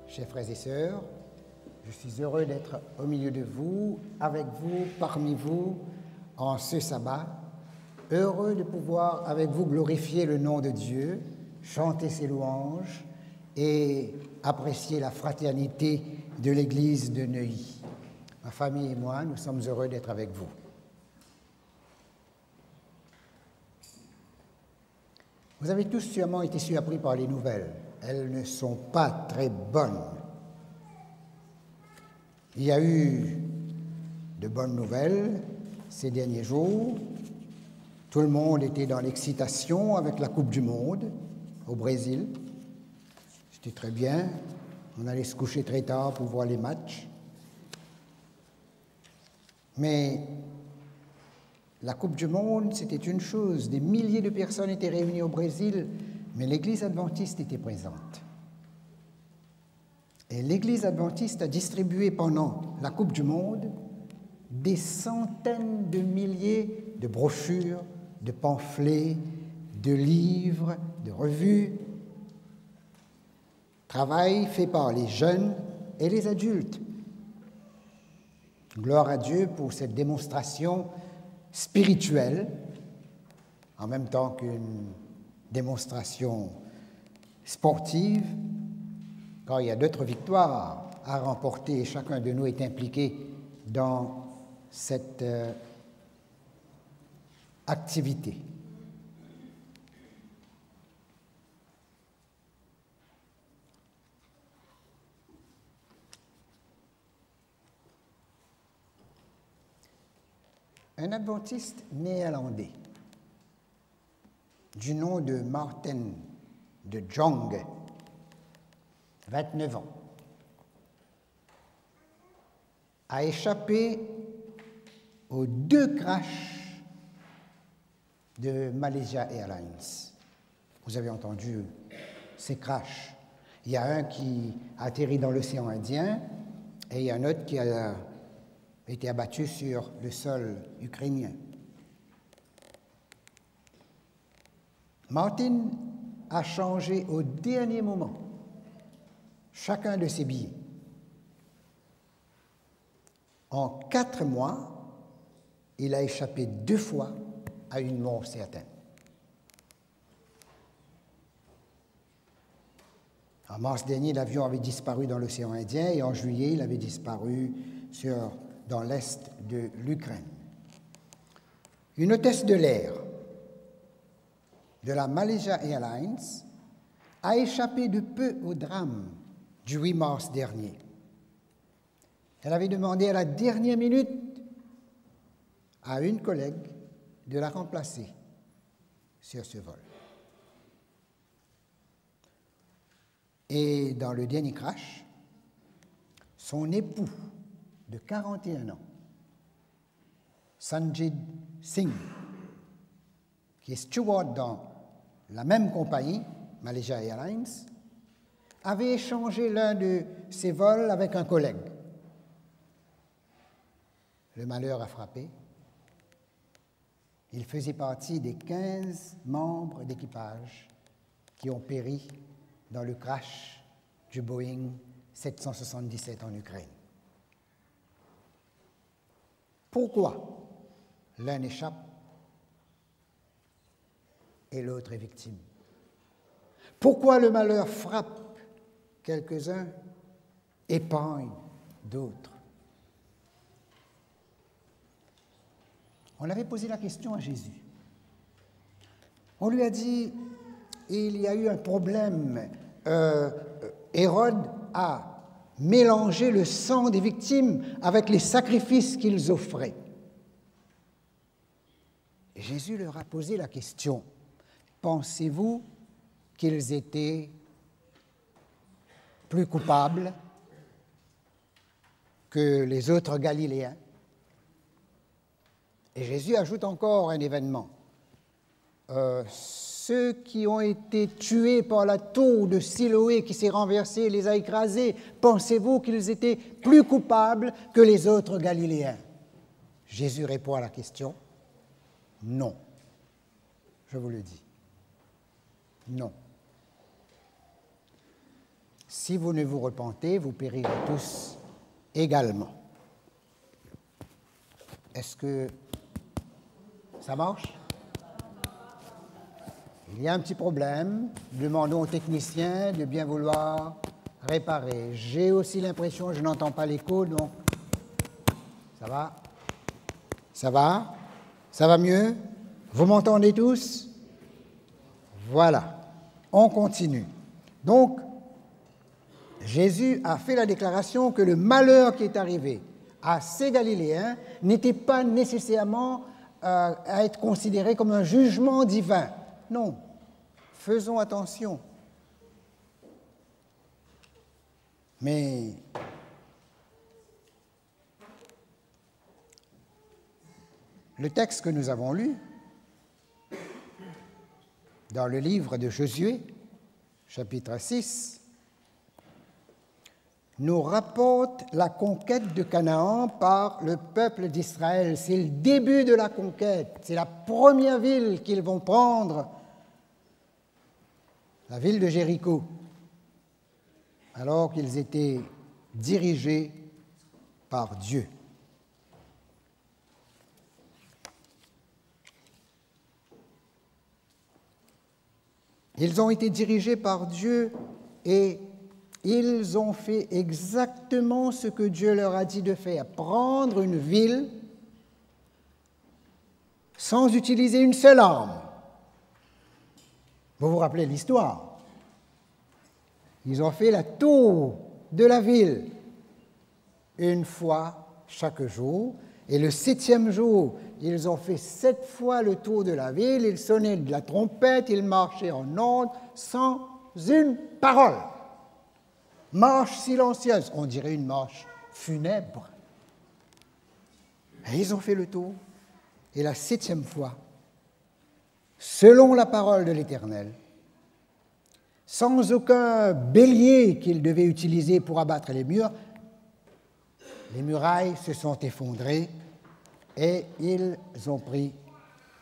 Chers frères et sœurs, je suis heureux d'être au milieu de vous, avec vous, parmi vous, en ce sabbat, heureux de pouvoir avec vous glorifier le nom de Dieu, chanter ses louanges et apprécier la fraternité de l'Église de Neuilly. Ma famille et moi, nous sommes heureux d'être avec vous. Vous avez tous sûrement été surpris par les nouvelles. Elles ne sont pas très bonnes. Il y a eu de bonnes nouvelles ces derniers jours. Tout le monde était dans l'excitation avec la Coupe du Monde au Brésil. C'était très bien. On allait se coucher très tard pour voir les matchs. Mais la Coupe du Monde, c'était une chose. Des milliers de personnes étaient réunies au Brésil, mais l'Église adventiste était présente. Et l'Église adventiste a distribué pendant la Coupe du Monde des centaines de milliers de brochures, de pamphlets, de livres, de revues. Travail fait par les jeunes et les adultes. Gloire à Dieu pour cette démonstration spirituelle, en même temps qu'une démonstration sportive, car il y a d'autres victoires à remporter et chacun de nous est impliqué dans cette activité. Un adventiste néerlandais du nom de Martin de Jong, 29 ans, a échappé aux 2 crashs de Malaysia Airlines. Vous avez entendu ces crashs. Il y a un qui a atterri dans l'océan Indien et il y a un autre qui a été abattu sur le sol ukrainien. Martin a changé au dernier moment chacun de ses billets. En 4 mois, il a échappé 2 fois à une mort certaine. En mars dernier, l'avion avait disparu dans l'océan Indien et en juillet, il avait disparu dans l'est de l'Ukraine. Une hôtesse de l'air de la Malaysia Airlines a échappé de peu au drame du 8 mars dernier. Elle avait demandé à la dernière minute à une collègue de la remplacer sur ce vol. Et dans le dernier crash, son époux de 41 ans, Sanjit Singh, qui est steward dans la même compagnie, Malaysia Airlines, avait échangé l'un de ses vols avec un collègue. Le malheur a frappé. Il faisait partie des 15 membres d'équipage qui ont péri dans le crash du Boeing 777 en Ukraine. Pourquoi l'un échappe et l'autre est victime? Pourquoi le malheur frappe quelques-uns, épargne d'autres? On avait posé la question à Jésus. On lui a dit, il y a eu un problème. Hérode a mélangé le sang des victimes avec les sacrifices qu'ils offraient. Et Jésus leur a posé la question, pensez-vous qu'ils étaient plus coupables que les autres Galiléens? Et Jésus ajoute encore un événement. Ceux qui ont été tués par la tour de Siloé qui s'est renversée, les a écrasés, pensez-vous qu'ils étaient plus coupables que les autres Galiléens? Jésus répond à la question, non. Je vous le dis, non. si vous ne vous repentez, vous périrez tous également. Est-ce que ça marche? Il y a un petit problème. Demandons au technicien de bien vouloir réparer. J'ai aussi l'impression que je n'entends pas l'écho, donc ça va? Ça va? Ça va mieux? Vous m'entendez tous? Voilà. On continue. Donc, Jésus a fait la déclaration que le malheur qui est arrivé à ces Galiléens n'était pas nécessairement à être considéré comme un jugement divin. Non. Faisons attention. Mais le texte que nous avons lu dans le livre de Josué, chapitre 6, nous rapporte la conquête de Canaan par le peuple d'Israël. C'est le début de la conquête, c'est la première ville qu'ils vont prendre, la ville de Jéricho, alors qu'ils étaient dirigés par Dieu. Ils ont été dirigés par Dieu et ils ont fait exactement ce que Dieu leur a dit de faire, prendre une ville sans utiliser une seule arme. Vous vous rappelez l'histoire? Ils ont fait la tour de la ville une fois chaque jour, et le 7e jour, ils ont fait 7 fois le tour de la ville, ils sonnaient de la trompette, ils marchaient en ordre sans une parole. Marche silencieuse, on dirait une marche funèbre. Et ils ont fait le tour. Et la 7e fois, selon la parole de l'Éternel, sans aucun bélier qu'ils devaient utiliser pour abattre les murs, les murailles se sont effondrées et ils ont pris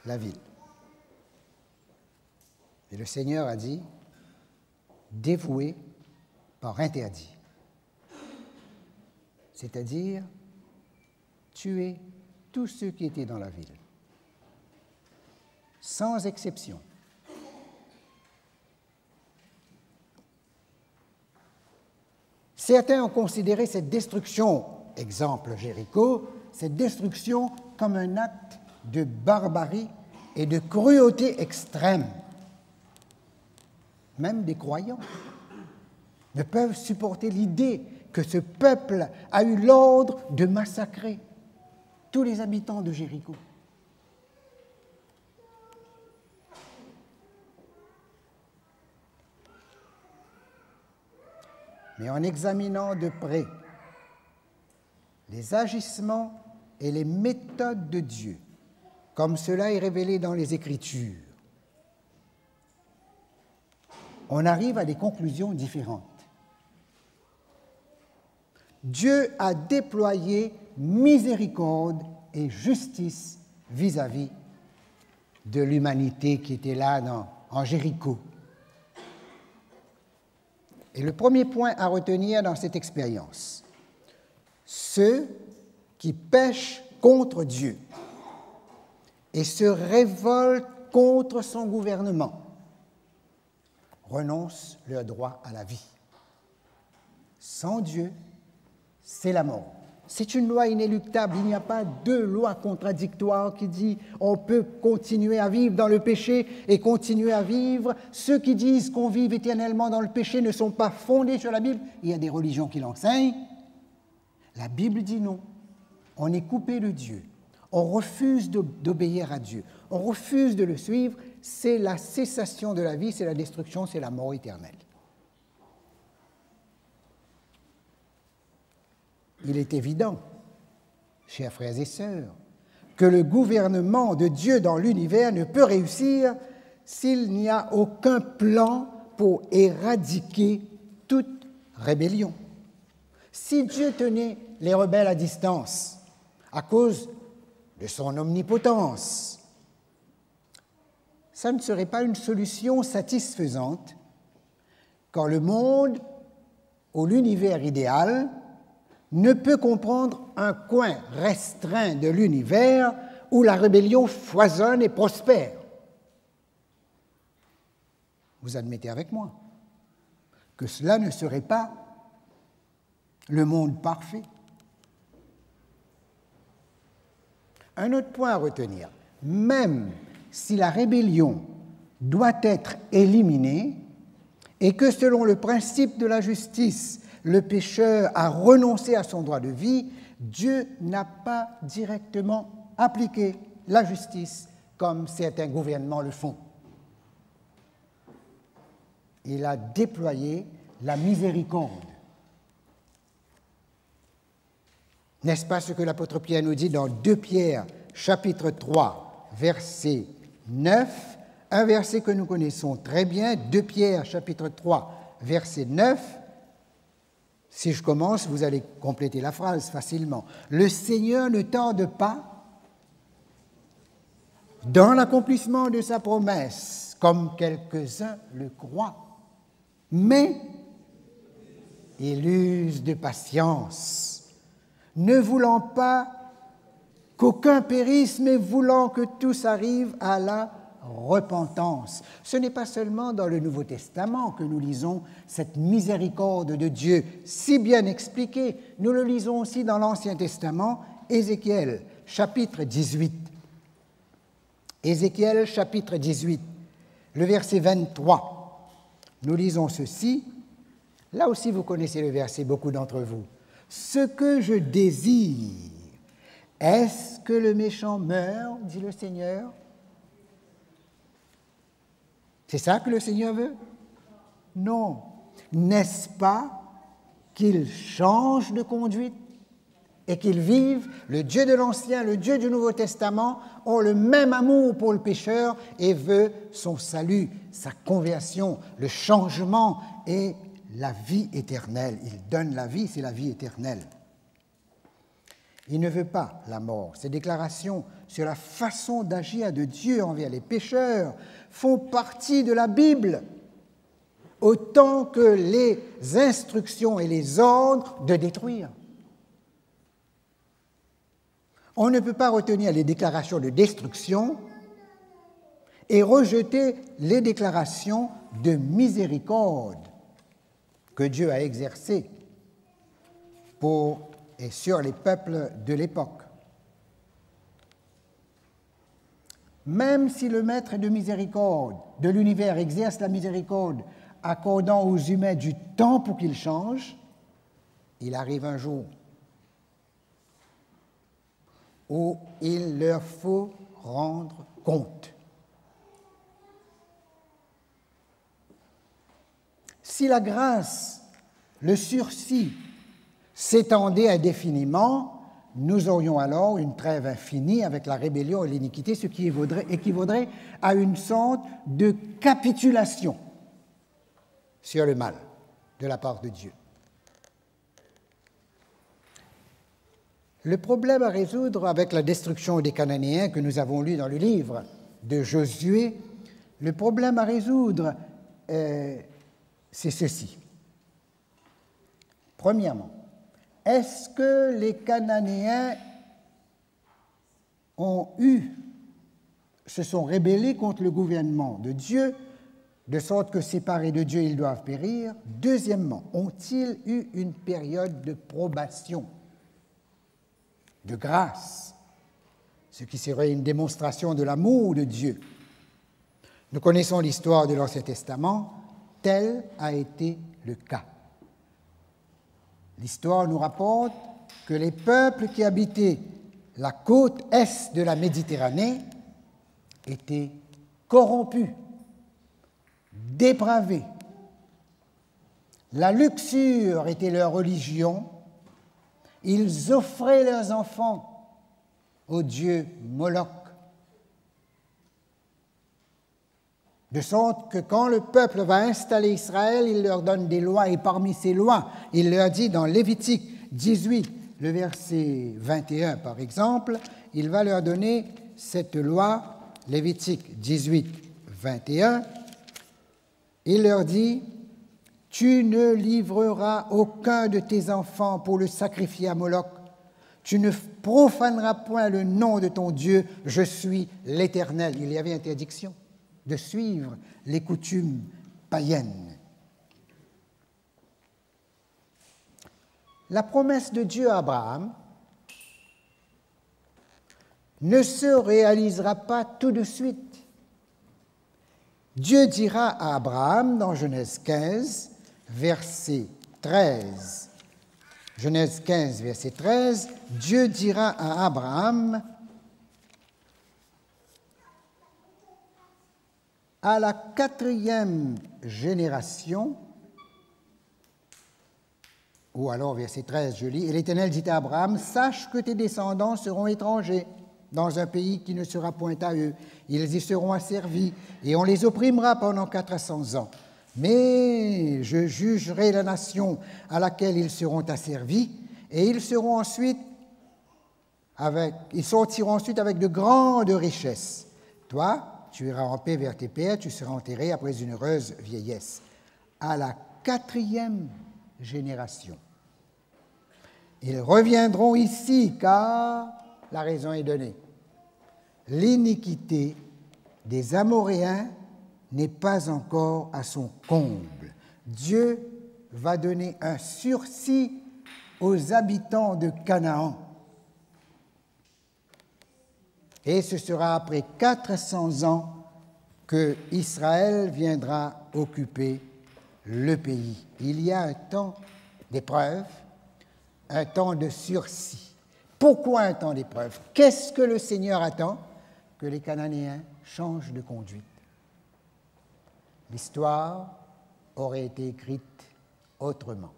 la ville. Et le Seigneur a dit, dévouez par interdit, c'est-à-dire tuer tous ceux qui étaient dans la ville, sans exception. Certains ont considéré cette destruction, exemple Jéricho, cette destruction comme un acte de barbarie et de cruauté extrême. Même des croyants ne peuvent supporter l'idée que ce peuple a eu l'ordre de massacrer tous les habitants de Jéricho. Mais en examinant de près les agissements et les méthodes de Dieu, comme cela est révélé dans les Écritures, on arrive à des conclusions différentes. Dieu a déployé miséricorde et justice vis-à-vis de l'humanité qui était là en Jéricho. Et le premier point à retenir dans cette expérience, ceux qui pêchent contre Dieu et se révoltent contre son gouvernement renoncent leur droit à la vie. Sans Dieu, c'est la mort. C'est une loi inéluctable. Il n'y a pas deux lois contradictoires qui disent on peut continuer à vivre dans le péché et continuer à vivre. Ceux qui disent qu'on vive éternellement dans le péché ne sont pas fondés sur la Bible. Il y a des religions qui l'enseignent. La Bible dit non. On est coupé de Dieu. On refuse d'obéir à Dieu. On refuse de le suivre. C'est la cessation de la vie, c'est la destruction, c'est la mort éternelle. Il est évident, chers frères et sœurs, que le gouvernement de Dieu dans l'univers ne peut réussir s'il n'y a aucun plan pour éradiquer toute rébellion. Si Dieu tenait les rebelles à distance à cause de son omnipotence, ça ne serait pas une solution satisfaisante quand le monde ou l'univers idéal ne peut comprendre un coin restreint de l'univers où la rébellion foisonne et prospère. Vous admettez avec moi que cela ne serait pas le monde parfait. Un autre point à retenir, même si la rébellion doit être éliminée et que selon le principe de la justice, le pécheur a renoncé à son droit de vie, Dieu n'a pas directement appliqué la justice comme certains gouvernements le font. Il a déployé la miséricorde. N'est-ce pas ce que l'apôtre Pierre nous dit dans 2 Pierre, chapitre 3, verset 9, un verset que nous connaissons très bien, 2 Pierre, chapitre 3, verset 9. Si je commence, vous allez compléter la phrase facilement. Le Seigneur ne tarde pas dans l'accomplissement de sa promesse, comme quelques-uns le croient, mais il use de patience, ne voulant pas qu'aucun périsse, mais voulant que tous arrivent à la repentance. Ce n'est pas seulement dans le Nouveau Testament que nous lisons cette miséricorde de Dieu si bien expliquée, nous le lisons aussi dans l'Ancien Testament, Ézéchiel, chapitre 18. Ézéchiel, chapitre 18, le verset 23. Nous lisons ceci, là aussi vous connaissez le verset, beaucoup d'entre vous. « Ce que je désire, est-ce que le méchant meure, dit le Seigneur ?» C'est ça que le Seigneur veut? Non. N'est-ce pas qu'il change de conduite et qu'il vive? Le Dieu de l'Ancien, le Dieu du Nouveau Testament ont le même amour pour le pécheur et veut son salut, sa conversion, le changement et la vie éternelle. Il donne la vie, c'est la vie éternelle. Il ne veut pas la mort. Ces déclarations sur la façon d'agir de Dieu envers les pécheurs font partie de la Bible, autant que les instructions et les ordres de détruire. On ne peut pas retenir les déclarations de destruction et rejeter les déclarations de miséricorde que Dieu a exercées pour et sur les peuples de l'époque. Même si le maître de miséricorde de l'univers exerce la miséricorde, accordant aux humains du temps pour qu'ils changent, il arrive un jour où il leur faut rendre compte. Si la grâce, le sursis, s'étendait indéfiniment, nous aurions alors une trêve infinie avec la rébellion et l'iniquité, ce qui équivaudrait à une sorte de capitulation sur le mal de la part de Dieu. Le problème à résoudre avec la destruction des Cananéens que nous avons lu dans le livre de Josué, le problème à résoudre, c'est ceci. Premièrement, est-ce que les Cananéens se sont rébellés contre le gouvernement de Dieu, de sorte que séparés de Dieu, ils doivent périr? Deuxièmement, ont-ils eu une période de probation, de grâce, ce qui serait une démonstration de l'amour de Dieu? Nous connaissons l'histoire de l'Ancien Testament, tel a été le cas. L'histoire nous rapporte que les peuples qui habitaient la côte est de la Méditerranée étaient corrompus, dépravés. La luxure était leur religion. Ils offraient leurs enfants au dieu Moloch. De sorte que quand le peuple va installer Israël, il leur donne des lois, et parmi ces lois, il leur dit dans Lévitique 18, le verset 21 par exemple, il va leur donner cette loi, Lévitique 18, 21, il leur dit « Tu ne livreras aucun de tes enfants pour le sacrifier à Moloch. Tu ne profaneras point le nom de ton Dieu. Je suis l'Éternel. Il y avait interdiction de suivre les coutumes païennes. La promesse de Dieu à Abraham ne se réalisera pas tout de suite. Dieu dira à Abraham dans Genèse 15, verset 13. Genèse 15, verset 13, Dieu dira à Abraham, à la 4e génération, ou alors verset 13, je lis, et l'Éternel dit à Abraham, sache que tes descendants seront étrangers dans un pays qui ne sera point à eux. Ils y seront asservis, et on les opprimera pendant 400 ans. Mais je jugerai la nation à laquelle ils seront asservis, et ils sortiront ensuite avec de grandes richesses. Toi, tu iras en paix vers tes pères, tu seras enterré après une heureuse vieillesse. À la 4e génération. Ils reviendront ici, car la raison est donnée. L'iniquité des Amoréens n'est pas encore à son comble. Dieu va donner un sursis aux habitants de Canaan. Et ce sera après 400 ans que Israël viendra occuper le pays. Il y a un temps d'épreuve, un temps de sursis. Pourquoi un temps d'épreuve? Qu'est-ce que le Seigneur attend? Que les Cananéens changent de conduite. L'histoire aurait été écrite autrement.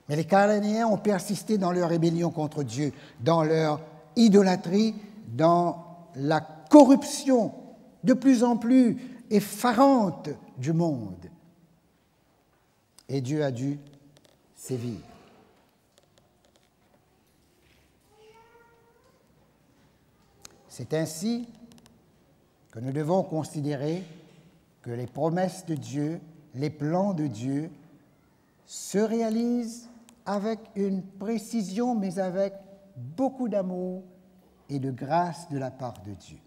Mais les Cananéens ont persisté dans leur rébellion contre Dieu, dans leur idolâtrie, dans la corruption de plus en plus effarante du monde. Et Dieu a dû sévir. C'est ainsi que nous devons considérer que les promesses de Dieu, les plans de Dieu, se réalisent avec une précision, mais avec beaucoup d'amour et de grâce de la part de Dieu.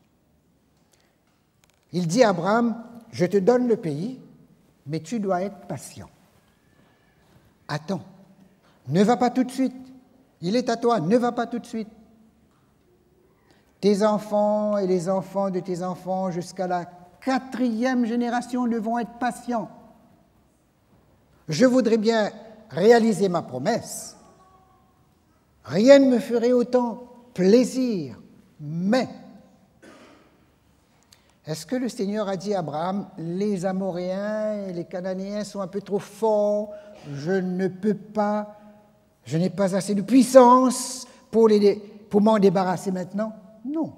Il dit à Abraham, « Je te donne le pays, mais tu dois être patient. Attends, ne va pas tout de suite. Il est à toi, ne va pas tout de suite. Tes enfants et les enfants de tes enfants jusqu'à la 4e génération devront être patients. Je voudrais bien réaliser ma promesse. Rien ne me ferait autant plaisir, mais est-ce que le Seigneur a dit à Abraham, les Amoréens et les Cananéens sont un peu trop forts, je ne peux pas, je n'ai pas assez de puissance pour m'en débarrasser maintenant? Non.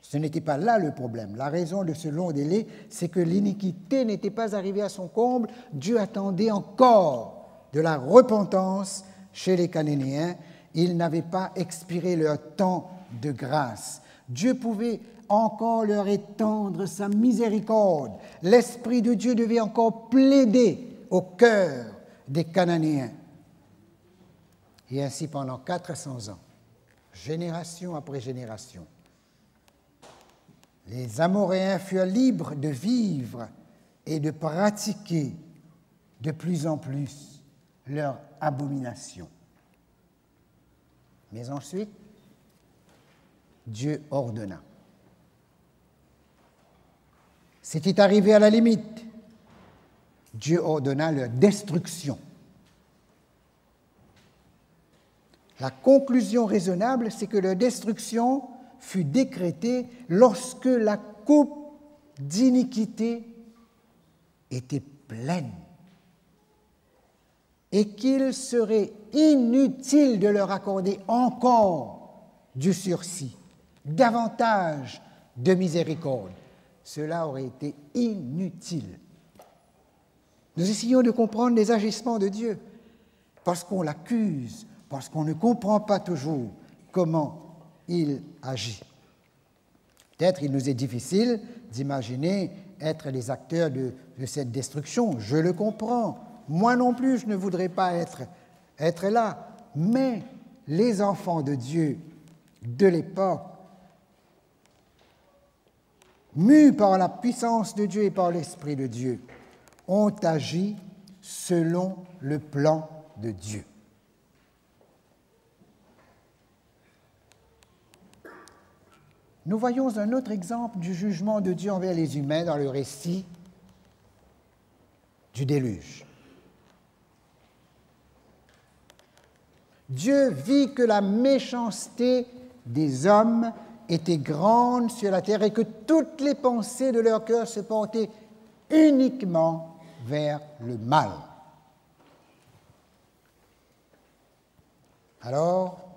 Ce n'était pas là le problème. La raison de ce long délai, c'est que l'iniquité n'était pas arrivée à son comble. Dieu attendait encore de la repentance chez les Cananéens. Ils n'avaient pas expiré leur temps de grâce. Dieu pouvait encore leur étendre sa miséricorde. L'Esprit de Dieu devait encore plaider au cœur des Cananéens. Et ainsi pendant 400 ans, génération après génération, les Amoréens furent libres de vivre et de pratiquer de plus en plus leur abomination. Mais ensuite, Dieu ordonna. C'était arrivé à la limite. Dieu ordonna leur destruction. La conclusion raisonnable, c'est que leur destruction fut décrétée lorsque la coupe d'iniquité était pleine et qu'il serait inutile de leur accorder encore du sursis, davantage de miséricorde. Cela aurait été inutile. Nous essayons de comprendre les agissements de Dieu parce qu'on l'accuse, parce qu'on ne comprend pas toujours comment il agit. Peut-être il nous est difficile d'imaginer être les acteurs de cette destruction. Je le comprends. Moi non plus, je ne voudrais pas être là. Mais les enfants de Dieu de l'époque, mus par la puissance de Dieu et par l'Esprit de Dieu, ont agi selon le plan de Dieu. Nous voyons un autre exemple du jugement de Dieu envers les humains dans le récit du déluge. Dieu vit que la méchanceté des hommes était grande sur la terre et que toutes les pensées de leur cœur se portaient uniquement vers le mal. Alors,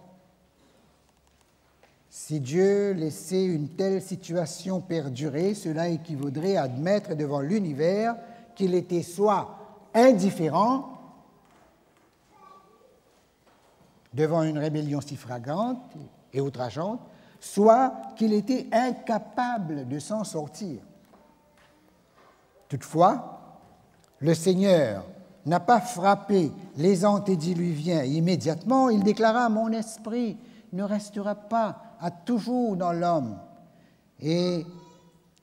si Dieu laissait une telle situation perdurer, cela équivaudrait à admettre devant l'univers qu'il était soit indifférent devant une rébellion si flagrante et outrageante, soit qu'il était incapable de s'en sortir. Toutefois, le Seigneur n'a pas frappé les antédiluviens immédiatement. Il déclara « Mon esprit ne restera pas à toujours dans l'homme. » Et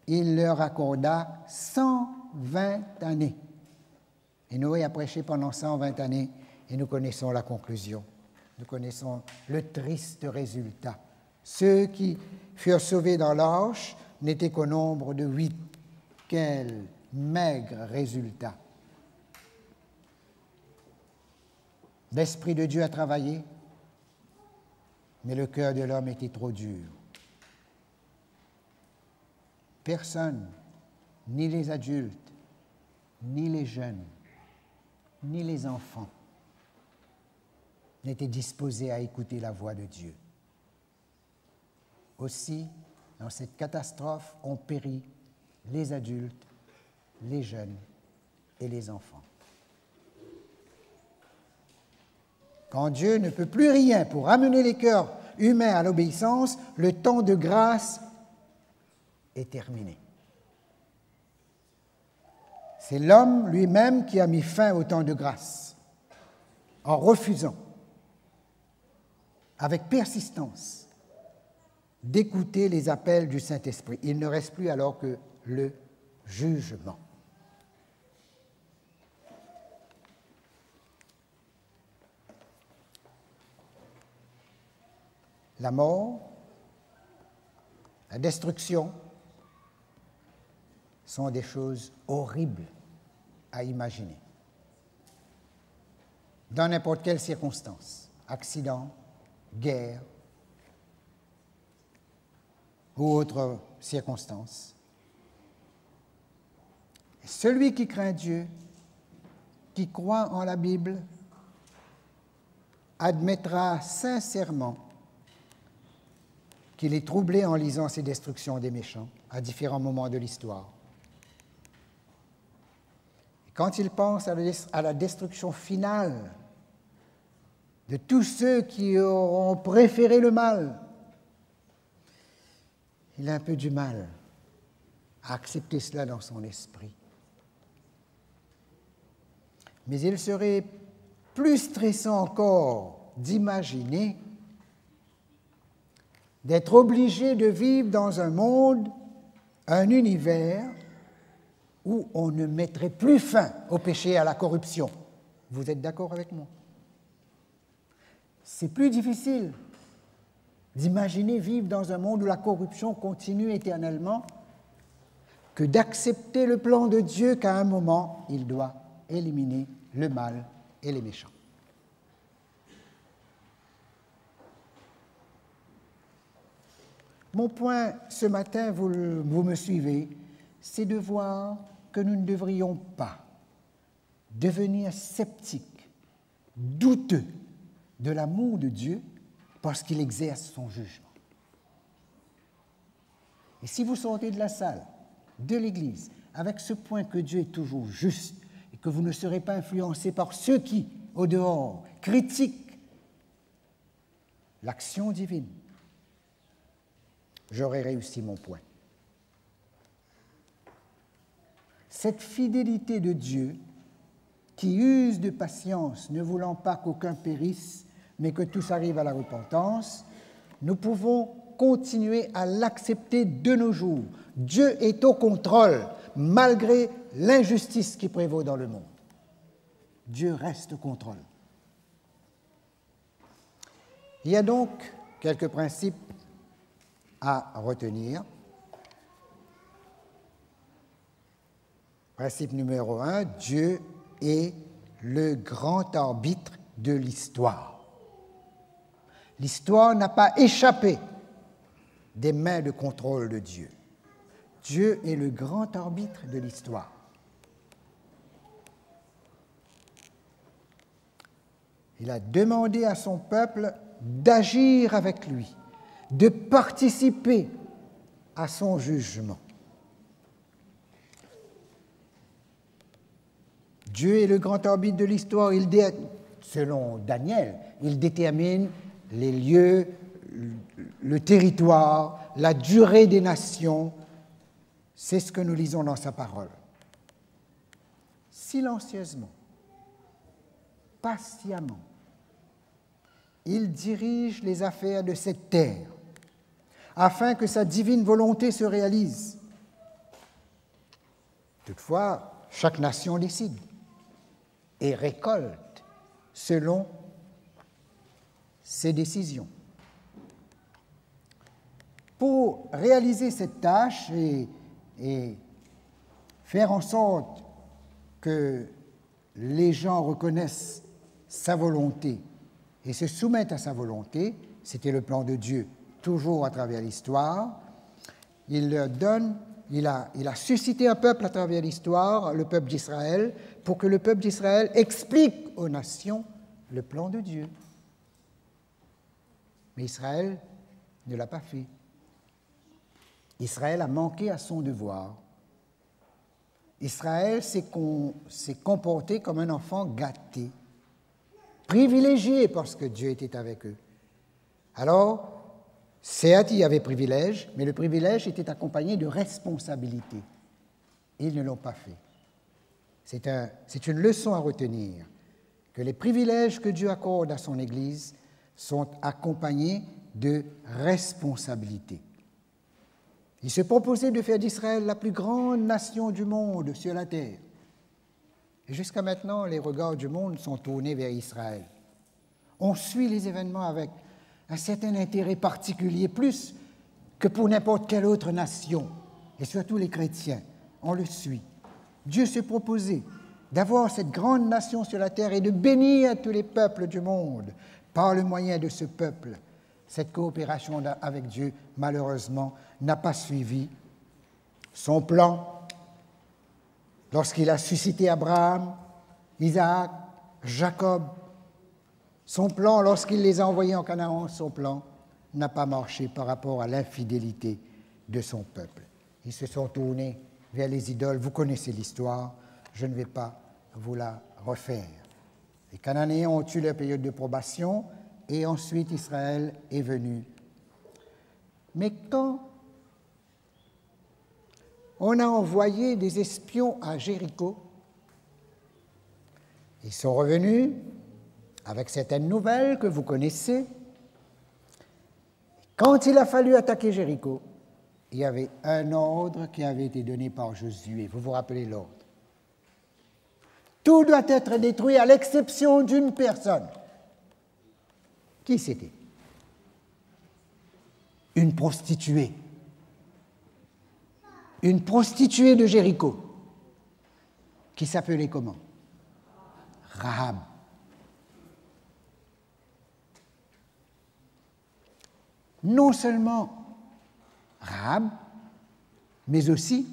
il leur accorda 120 années. Et Noé a prêché pendant 120 années et nous connaissons la conclusion. Nous connaissons le triste résultat. Ceux qui furent sauvés dans l'arche n'étaient qu'au nombre de 8. Quel maigre résultat! L'Esprit de Dieu a travaillé, mais le cœur de l'homme était trop dur. Personne, ni les adultes, ni les jeunes, ni les enfants, n'étaient disposés à écouter la voix de Dieu. Aussi, dans cette catastrophe ont péri les adultes, les jeunes et les enfants. Quand Dieu ne peut plus rien pour ramener les cœurs humains à l'obéissance, le temps de grâce est terminé. C'est l'homme lui-même qui a mis fin au temps de grâce en refusant avec persistance d'écouter les appels du Saint-Esprit. Il ne reste plus alors que le jugement. La mort, la destruction sont des choses horribles à imaginer. Dans n'importe quelle circonstance, accident, guerre ou autre circonstance. Celui qui craint Dieu, qui croit en la Bible, admettra sincèrement qu'il est troublé en lisant ces destructions des méchants à différents moments de l'histoire. Et quand il pense à la destruction finale de tous ceux qui auront préféré le mal, il a un peu du mal à accepter cela dans son esprit. Mais il serait plus stressant encore d'imaginer d'être obligé de vivre dans un monde, un univers où on ne mettrait plus fin au péché et à la corruption. Vous êtes d'accord avec moi? C'est plus difficile d'imaginer vivre dans un monde où la corruption continue éternellement que d'accepter le plan de Dieu qu'à un moment, il doit éliminer le mal et les méchants. Mon point ce matin, vous me suivez, c'est de voir que nous ne devrions pas devenir sceptiques, douteux de l'amour de Dieu parce qu'il exerce son jugement. Et si vous sortez de la salle, de l'Église, avec ce point que Dieu est toujours juste et que vous ne serez pas influencés par ceux qui, au dehors, critiquent l'action divine, j'aurai réussi mon point. cette fidélité de Dieu qui use de patience, ne voulant pas qu'aucun périsse, mais que tous arrivent à la repentance, nous pouvons continuer à l'accepter de nos jours. Dieu est au contrôle, malgré l'injustice qui prévaut dans le monde. Dieu reste au contrôle. Il y a donc quelques principes à retenir. Principe numéro 1, Dieu est le grand arbitre de l'histoire. L'histoire n'a pas échappé des mains de contrôle de Dieu. Dieu est le grand arbitre de l'histoire. Il a demandé à son peuple d'agir avec lui, de participer à son jugement. Dieu est le grand arbitre de l'histoire. Selon Daniel, il détermine les lieux, le territoire, la durée des nations. C'est ce que nous lisons dans sa parole. Silencieusement, patiemment, il dirige les affaires de cette terre afin que sa divine volonté se réalise. Toutefois, chaque nation décide et récolte selon ses décisions. Pour réaliser cette tâche et faire en sorte que les gens reconnaissent sa volonté et se soumettent à sa volonté, c'était le plan de Dieu, toujours à travers l'histoire. Il a suscité un peuple à travers l'histoire, le peuple d'Israël, pour que le peuple d'Israël explique aux nations le plan de Dieu. Mais Israël ne l'a pas fait. Israël a manqué à son devoir. Israël s'est comporté comme un enfant gâté, privilégié parce que Dieu était avec eux. Alors, certes, il y avait privilège, mais le privilège était accompagné de responsabilités. Ils ne l'ont pas fait. C'est une leçon à retenir, que les privilèges que Dieu accorde à son Église sont accompagnés de responsabilités. Il se proposait de faire d'Israël la plus grande nation du monde sur la terre. Et jusqu'à maintenant, les regards du monde sont tournés vers Israël. On suit les événements avec un certain intérêt particulier, plus que pour n'importe quelle autre nation, et surtout les chrétiens, on le suit. Dieu s'est proposé d'avoir cette grande nation sur la terre et de bénir tous les peuples du monde par le moyen de ce peuple. Cette coopération avec Dieu, malheureusement, n'a pas suivi son plan. Lorsqu'il a suscité Abraham, Isaac, Jacob, son plan, lorsqu'il les a envoyés en Canaan, son plan n'a pas marché par rapport à l'infidélité de son peuple. Ils se sont tournés vers les idoles. Vous connaissez l'histoire, je ne vais pas vous la refaire. Les Cananéens ont eu leur période de probation et ensuite Israël est venu. Mais quand on a envoyé des espions à Jéricho, ils sont revenus avec certaines nouvelles que vous connaissez. Quand il a fallu attaquer Jéricho, il y avait un ordre qui avait été donné par Josué. Vous vous rappelez l'ordre? Tout doit être détruit à l'exception d'une personne. Qui c'était? Une prostituée. Une prostituée de Jéricho. Qui s'appelait comment? Rahab. Non seulement Rahab, mais aussi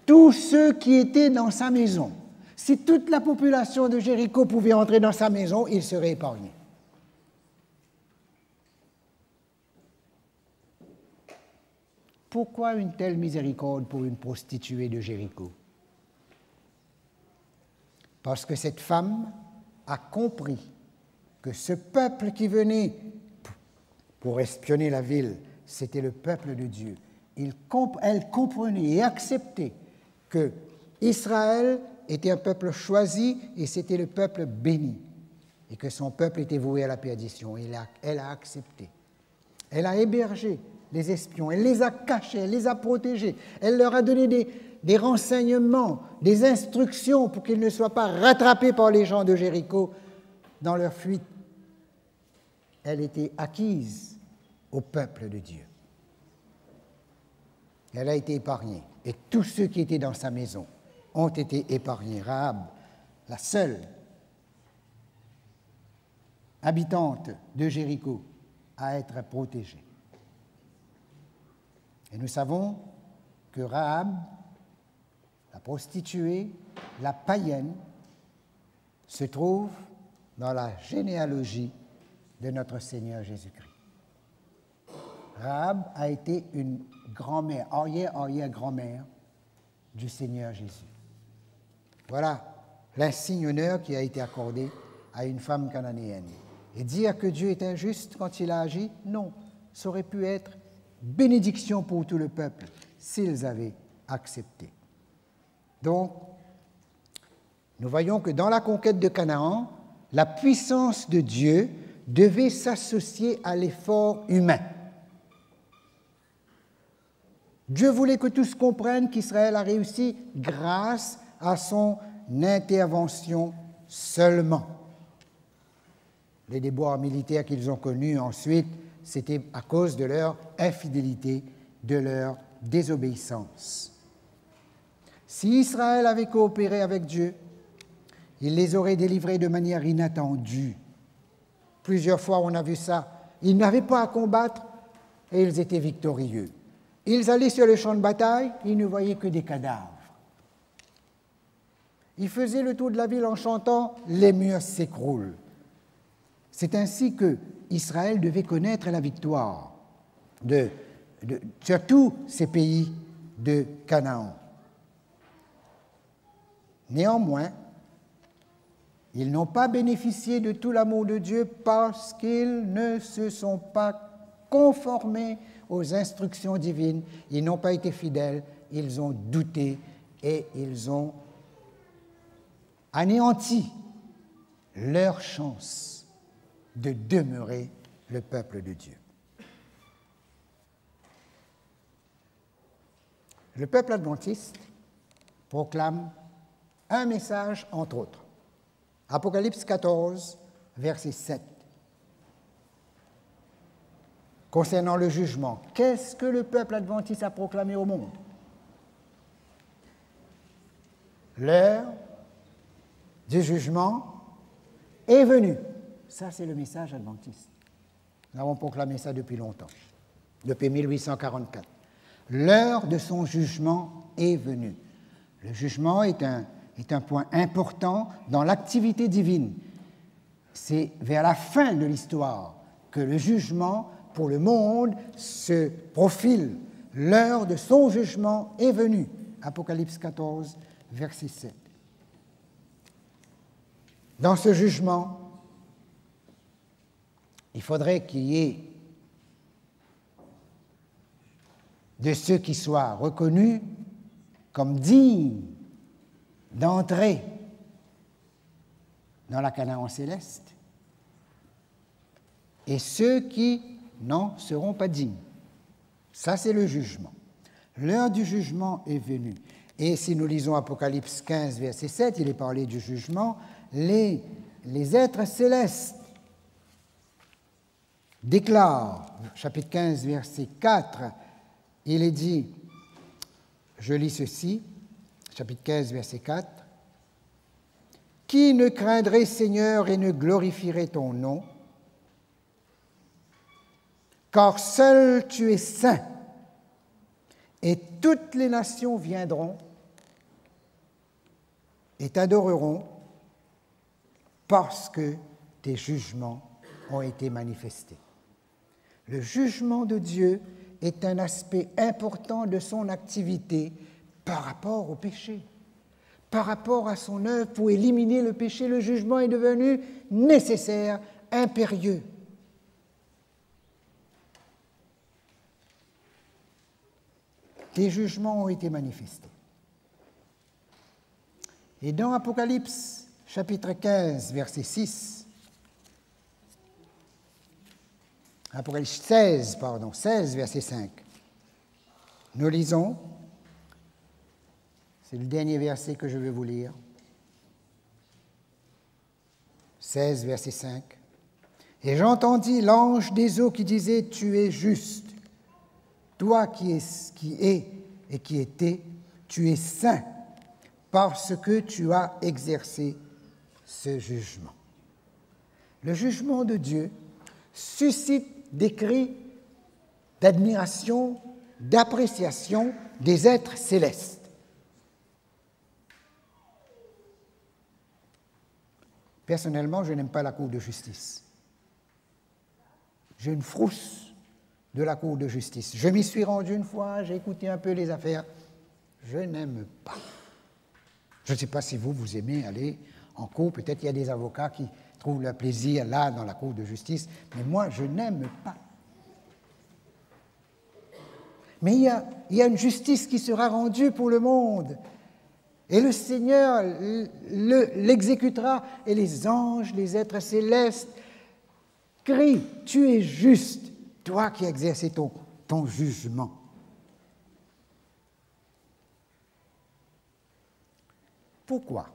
tous ceux qui étaient dans sa maison. Si toute la population de Jéricho pouvait entrer dans sa maison, il serait épargné. Pourquoi une telle miséricorde pour une prostituée de Jéricho? Parce que cette femme a compris que ce peuple qui venait pour espionner la ville, c'était le peuple de Dieu. elle comprenait et acceptait que Israël était un peuple choisi et c'était le peuple béni, et que son peuple était voué à la perdition. Elle a accepté. Elle a hébergé les espions, elle les a cachés, elle les a protégés, elle leur a donné des renseignements, des instructions pour qu'ils ne soient pas rattrapés par les gens de Jéricho dans leur fuite. Elle était acquise au peuple de Dieu. Elle a été épargnée, et tous ceux qui étaient dans sa maison ont été épargnés. Rahab, la seule habitante de Jéricho, à être protégée. Et nous savons que Rahab, la prostituée, la païenne, se trouve dans la généalogie de notre Seigneur Jésus-Christ. Rahab a été une grand-mère, arrière-grand-mère du Seigneur Jésus. Voilà l'insigne honneur qui a été accordé à une femme cananéenne. Et dire que Dieu est injuste quand il a agi, non, ça aurait pu être bénédiction pour tout le peuple s'ils avaient accepté. Donc, nous voyons que dans la conquête de Canaan, la puissance de Dieu devait s'associer à l'effort humain. Dieu voulait que tous comprennent qu'Israël a réussi grâce à son intervention seulement. Les déboires militaires qu'ils ont connus ensuite, c'était à cause de leur infidélité, de leur désobéissance. Si Israël avait coopéré avec Dieu, il les aurait délivrés de manière inattendue. Plusieurs fois, on a vu ça. Ils n'avaient pas à combattre et ils étaient victorieux. Ils allaient sur le champ de bataille, ils ne voyaient que des cadavres. Ils faisaient le tour de la ville en chantant « Les murs s'écroulent ». C'est ainsi que Israël devait connaître la victoire sur tous ces pays de Canaan. Néanmoins, ils n'ont pas bénéficié de tout l'amour de Dieu parce qu'ils ne se sont pas conformés aux instructions divines. Ils n'ont pas été fidèles, ils ont douté et ils ont anéanti leur chance de demeurer le peuple de Dieu. Le peuple adventiste proclame un message entre autres. Apocalypse 14, verset 7. Concernant le jugement, qu'est-ce que le peuple adventiste a proclamé au monde? L'heure du jugement est venue. Ça, c'est le message adventiste. Nous avons proclamé ça depuis longtemps, depuis 1844. L'heure de son jugement est venue. Le jugement est un point important dans l'activité divine. C'est vers la fin de l'histoire que le jugement pour le monde se profile. L'heure de son jugement est venue. Apocalypse 14, verset 7. Dans ce jugement, il faudrait qu'il y ait de ceux qui soient reconnus comme dignes d'entrer dans la Canaan céleste et ceux qui n'en seront pas dignes. Ça, c'est le jugement. L'heure du jugement est venue. Et si nous lisons Apocalypse 15, verset 7, il est parlé du jugement, les êtres célestes déclarent, chapitre 15, verset 4, il est dit, je lis ceci, chapitre 15, verset 4, « Qui ne craindrait, Seigneur, et ne glorifierait ton nom? Car seul tu es saint, et toutes les nations viendront et t'adoreront parce que tes jugements ont été manifestés. » Le jugement de Dieu est un aspect important de son activité par rapport au péché, par rapport à son œuvre pour éliminer le péché. Le jugement est devenu nécessaire, impérieux. tes jugements ont été manifestés. Et dans Apocalypse, chapitre 15, verset 6, Apocalypse 16, verset 5, nous lisons, c'est le dernier verset que je vais vous lire, 16, verset 5. Et j'entendis l'ange des eaux qui disait, « Tu es juste, toi qui es et qui étais, tu es saint, parce que tu as exercé ce jugement. » Le jugement de Dieu suscite des cris d'admiration, d'appréciation des êtres célestes. Personnellement, je n'aime pas la Cour de justice. J'ai une frousse de la Cour de justice. Je m'y suis rendu une fois, j'ai écouté un peu les affaires. Je n'aime pas. Je ne sais pas si vous aimez aller en cour. Peut-être qu'il y a des avocats qui trouvent le plaisir là, dans la Cour de justice. Mais moi, je n'aime pas. Mais il y a une justice qui sera rendue pour le monde. Et le Seigneur l'exécutera. Et les anges, les êtres célestes, crient, « Tu es juste, toi qui as exercé ton jugement. » Pourquoi?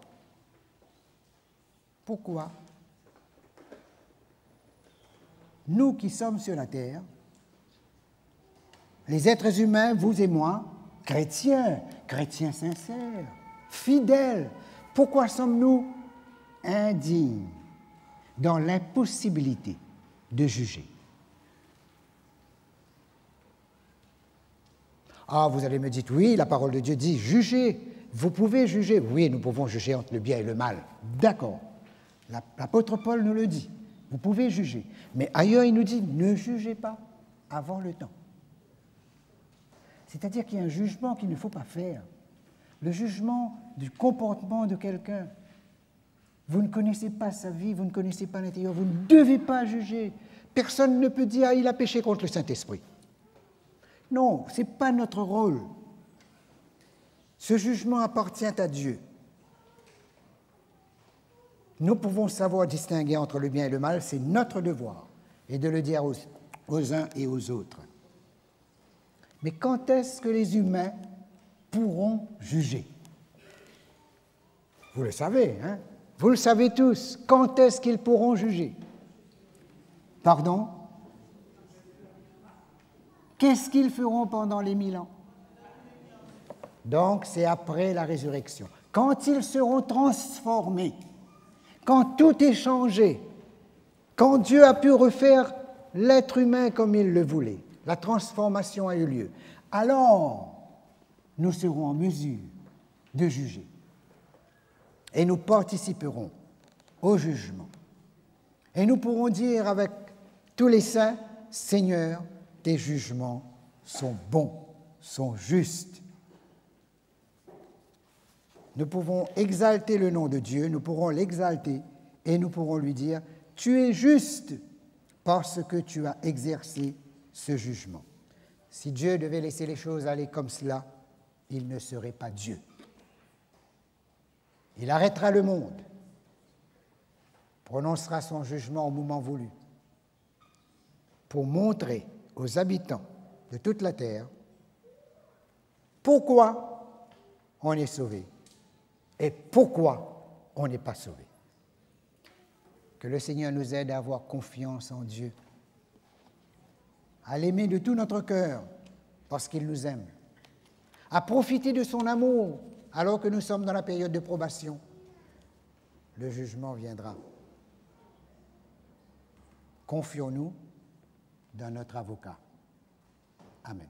Pourquoi nous qui sommes sur la terre, les êtres humains, vous et moi, chrétiens sincères, fidèles, pourquoi sommes-nous indignes, dans l'impossibilité de juger? Ah, vous allez me dire, oui, la parole de Dieu dit, jugez, vous pouvez juger. Oui, nous pouvons juger entre le bien et le mal. D'accord. L'apôtre Paul nous le dit, vous pouvez juger. Mais ailleurs, il nous dit, ne jugez pas avant le temps. C'est-à-dire qu'il y a un jugement qu'il ne faut pas faire. Le jugement du comportement de quelqu'un. Vous ne connaissez pas sa vie, vous ne connaissez pas l'intérieur, vous ne devez pas juger. Personne ne peut dire, ah, il a péché contre le Saint-Esprit. Non, ce n'est pas notre rôle. Ce jugement appartient à Dieu. Nous pouvons savoir distinguer entre le bien et le mal, c'est notre devoir, et de le dire aux uns et aux autres. Mais quand est-ce que les humains pourront juger? Vous le savez, hein? Vous le savez tous. Quand est-ce qu'ils pourront juger? Pardon? Qu'est-ce qu'ils feront pendant les 1000 ans? Donc, c'est après la résurrection. Quand ils seront transformés, quand tout est changé, quand Dieu a pu refaire l'être humain comme il le voulait, la transformation a eu lieu, alors nous serons en mesure de juger. Et nous participerons au jugement. Et nous pourrons dire avec tous les saints, « Seigneur, tes jugements sont bons, sont justes. » Nous pouvons exalter le nom de Dieu, nous pourrons l'exalter et nous pourrons lui dire, « Tu es juste parce que tu as exercé ce jugement. » Si Dieu devait laisser les choses aller comme cela, il ne serait pas Dieu. Il arrêtera le monde, prononcera son jugement au moment voulu, pour montrer aux habitants de toute la terre pourquoi on est sauvé et pourquoi on n'est pas sauvé. Que le Seigneur nous aide à avoir confiance en Dieu, à l'aimer de tout notre cœur parce qu'il nous aime, à profiter de son amour alors que nous sommes dans la période de probation. Le jugement viendra. Confions-nous dans notre avocat. Amen.